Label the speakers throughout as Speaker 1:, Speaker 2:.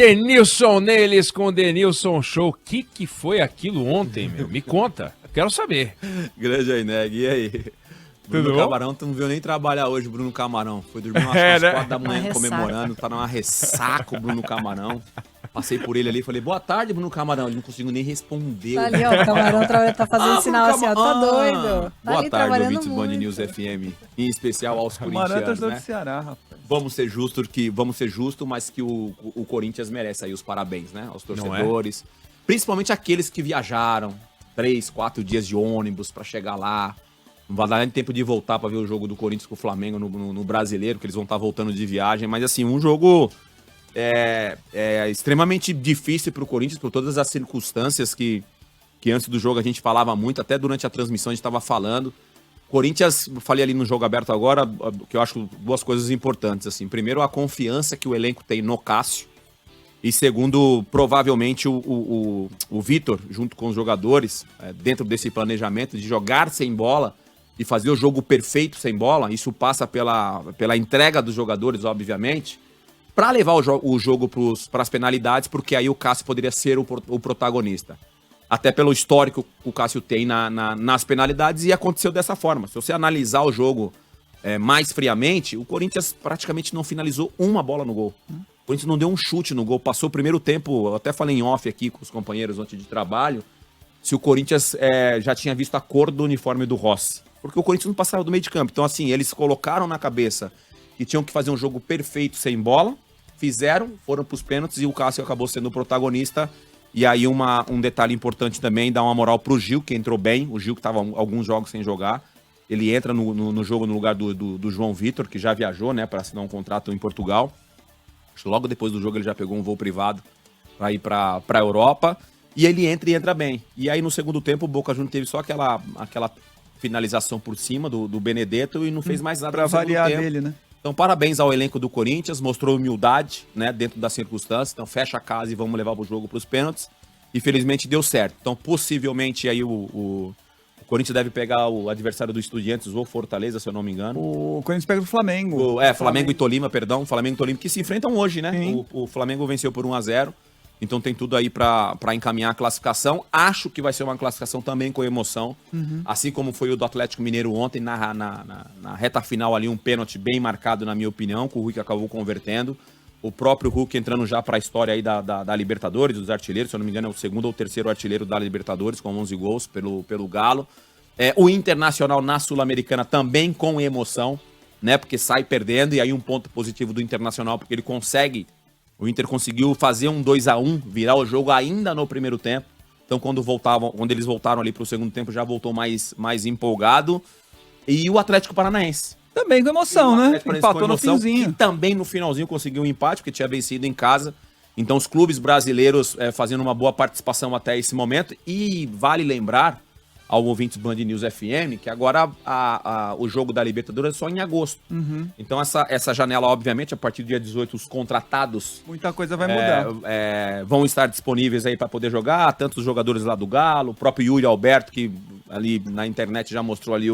Speaker 1: Denilson Neles com Denilson Show. O que foi aquilo ontem, meu? Me conta. Quero saber.
Speaker 2: Grande Aineg, e aí? Bruno Camarão, tu não viu nem trabalhar hoje, Bruno Camarão. Foi dormir umas 4 da manhã comemorando, tá numa ressaca o Bruno Camarão. Passei por ele ali e falei, boa tarde, Bruno Camarão. Ele não conseguiu nem responder.
Speaker 3: Tá ali, ó, o Camarão tá fazendo sinal assim, ó, tá doido. Tá
Speaker 2: boa tarde, ouvintes do Band News FM, em especial aos corintianos,
Speaker 4: né? Do Ceará, rapaz.
Speaker 2: Vamos ser justos, mas que o Corinthians merece aí os parabéns, né? Aos torcedores, principalmente aqueles que viajaram 3, 4 dias de ônibus pra chegar lá. Não vai dar nem tempo de voltar pra ver o jogo do Corinthians com o Flamengo no Brasileiro, que eles vão estar voltando de viagem. Mas assim, um jogo extremamente difícil pro Corinthians, por todas as circunstâncias que antes do jogo a gente falava muito, até durante a transmissão a gente estava falando. Corinthians, falei ali no jogo aberto agora, que eu acho 2 coisas importantes. Assim. Primeiro, a confiança que o elenco tem no Cássio. E segundo, provavelmente o Vitor, junto com os jogadores, dentro desse planejamento de jogar sem bola e fazer o jogo perfeito sem bola. Isso passa pela entrega dos jogadores, obviamente, para levar o jogo para as penalidades, porque aí o Cássio poderia ser o protagonista. Até pelo histórico que o Cássio tem nas penalidades, e aconteceu dessa forma. Se você analisar o jogo mais friamente, o Corinthians praticamente não finalizou uma bola no gol. O Corinthians não deu um chute no gol. Passou o primeiro tempo, eu até falei em off aqui com os companheiros ontem de trabalho, se o Corinthians já tinha visto a cor do uniforme do Rossi. Porque o Corinthians não passava do meio de campo. Então, assim, eles colocaram na cabeça que tinham que fazer um jogo perfeito sem bola, fizeram, foram pros pênaltis e o Cássio acabou sendo o protagonista. E aí um detalhe importante também, dá uma moral pro Gil, que entrou bem. O Gil que tava alguns jogos sem jogar. Ele entra no jogo no lugar do João Vitor, que já viajou, né, para assinar um contrato em Portugal. Logo depois do jogo ele já pegou um voo privado para ir pra Europa. E ele entra bem. E aí no segundo tempo o Boca Juniors teve só aquela finalização por cima do Benedetto e não fez mais nada
Speaker 4: pra variar dele, né?
Speaker 2: Então, parabéns ao elenco do Corinthians, mostrou humildade, né, dentro das circunstâncias. Então, fecha a casa e vamos levar o jogo para os pênaltis. E felizmente deu certo. Então, possivelmente aí o Corinthians deve pegar o adversário do Estudiantes ou Fortaleza, se eu não me engano.
Speaker 4: O Corinthians pega o Flamengo.
Speaker 2: Flamengo e Tolima, perdão. Flamengo e Tolima, que se enfrentam hoje, né? O Flamengo venceu por 1-0. Então tem tudo aí pra encaminhar a classificação. Acho que vai ser uma classificação também com emoção. Assim como foi o do Atlético Mineiro ontem, na reta final ali, um pênalti bem marcado, na minha opinião, que o Hulk acabou convertendo. O próprio Hulk entrando já pra história aí da Libertadores, dos artilheiros. Se eu não me engano, é o 2º ou 3º artilheiro da Libertadores, com 11 gols pelo Galo. O Internacional na Sul-Americana também com emoção, né? Porque sai perdendo. E aí um ponto positivo do Internacional, porque ele consegue... O Inter conseguiu fazer um 2-1, virar o jogo ainda no primeiro tempo. Então, quando eles voltaram ali pro segundo tempo, já voltou mais empolgado. E o Atlético Paranaense.
Speaker 4: Também com emoção, né? Empatou no finzinho.
Speaker 2: E também no finalzinho conseguiu um empate, porque tinha vencido em casa. Então, os clubes brasileiros fazendo uma boa participação até esse momento. E vale lembrar ao ouvinte do Band News FM, que agora o jogo da Libertadores é só em agosto. Então essa janela, obviamente, a partir do dia 18, os contratados...
Speaker 4: Muita coisa vai mudar.
Speaker 2: Vão estar disponíveis aí para poder jogar, tanto os jogadores lá do Galo, o próprio Yuri Alberto, que ali na internet já mostrou ali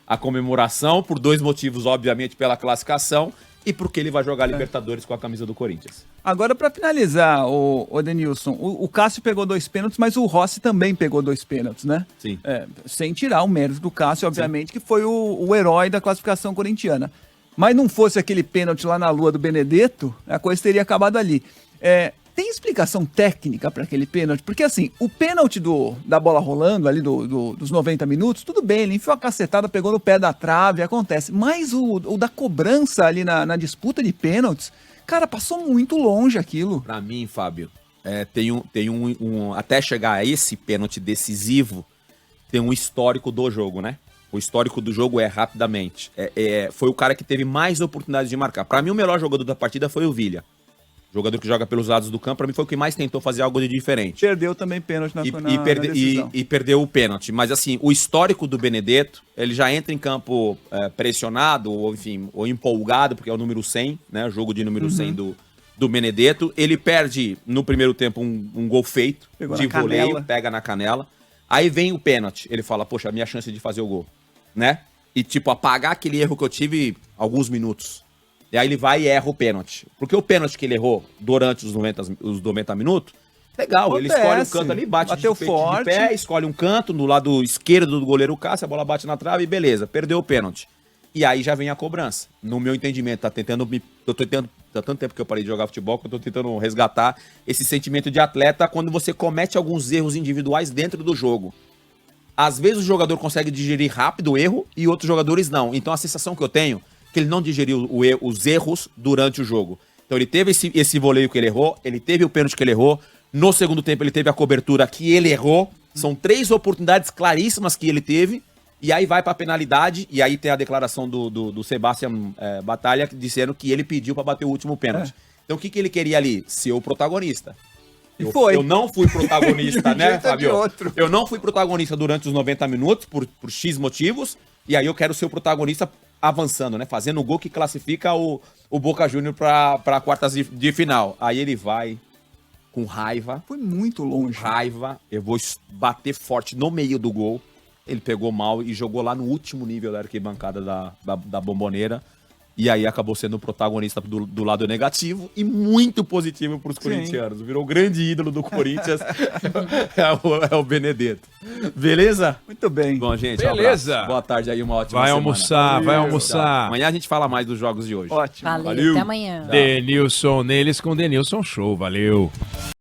Speaker 2: a comemoração, por 2 motivos, obviamente, pela classificação e porque ele vai jogar Libertadores com a camisa do Corinthians.
Speaker 4: Agora, para finalizar, o Denilson, o Cássio pegou 2 pênaltis, mas o Rossi também pegou 2 pênaltis, né?
Speaker 2: Sim.
Speaker 4: Sem tirar o mérito do Cássio, obviamente, que foi o herói da classificação corintiana. Mas não fosse aquele pênalti lá na lua do Benedetto, a coisa teria acabado ali. Tem explicação técnica para aquele pênalti? Porque assim, o pênalti da bola rolando ali dos 90 minutos, tudo bem, ele enfiou a cacetada, pegou no pé da trave, acontece. Mas o da cobrança ali na disputa de pênaltis, cara, passou muito longe aquilo.
Speaker 2: Pra mim, Fábio, tem até chegar a esse pênalti decisivo, tem um histórico do jogo, né? O histórico do jogo rapidamente. Foi o cara que teve mais oportunidades de marcar. Pra mim, o melhor jogador da partida foi o Villa. Jogador que joga pelos lados do campo, pra mim foi o que mais tentou fazer algo de diferente.
Speaker 4: Perdeu também pênalti na decisão.
Speaker 2: E perdeu o pênalti. Mas assim, o histórico do Benedetto, ele já entra em campo pressionado, ou enfim, ou empolgado, porque é o número 100, né? O jogo de número 100 do Benedetto. Ele perde no primeiro tempo um gol feito, de voleio, pega na canela. Aí vem o pênalti. Ele fala, poxa, a minha chance de fazer o gol, né? E tipo, apagar aquele erro que eu tive alguns minutos. E aí ele vai e erra o pênalti. Porque o pênalti que ele errou durante os 90 minutos, legal, ele escolhe um canto ali, bate
Speaker 4: bateu forte,
Speaker 2: de pé, escolhe um canto no lado esquerdo do goleiro Cássio, a bola bate na trave e beleza, perdeu o pênalti. E aí já vem a cobrança. No meu entendimento, eu tô tentando, há tanto tempo que eu parei de jogar futebol, que eu tô tentando resgatar esse sentimento de atleta quando você comete alguns erros individuais dentro do jogo. Às vezes o jogador consegue digerir rápido o erro e outros jogadores não. Então a sensação que eu tenho é que ele não digeriu os erros durante o jogo. Então ele teve esse voleio que ele errou, ele teve o pênalti que ele errou, no segundo tempo ele teve a cobertura que ele errou. São 3 oportunidades claríssimas que ele teve. E aí vai pra penalidade, e aí tem a declaração do Sebastião Batalha dizendo que ele pediu pra bater o último pênalti. Então o que ele queria ali? Ser o protagonista. Eu não fui protagonista, né, Fabio? Eu não fui protagonista durante os 90 minutos, por X motivos, e aí eu quero ser o protagonista avançando, né? Fazendo o gol que classifica o Boca Júnior pra quartas de final. Aí ele vai com raiva.
Speaker 4: Foi muito longe.
Speaker 2: Raiva, eu vou bater forte no meio do gol. Ele pegou mal e jogou lá no último nível da arquibancada da Bomboneira. E aí acabou sendo o protagonista do lado negativo e muito positivo para os corintianos. Virou o grande ídolo do Corinthians. é o Benedetto. Beleza?
Speaker 4: Muito bem.
Speaker 2: Bom, gente,
Speaker 1: Beleza.
Speaker 2: Boa tarde aí, uma ótima
Speaker 1: Vai
Speaker 2: semana.
Speaker 1: almoçar, vai almoçar.
Speaker 2: Amanhã a gente fala mais dos jogos de hoje.
Speaker 4: Ótimo.
Speaker 3: Valeu, até amanhã.
Speaker 1: Denilson neles com Denilson Show. Valeu.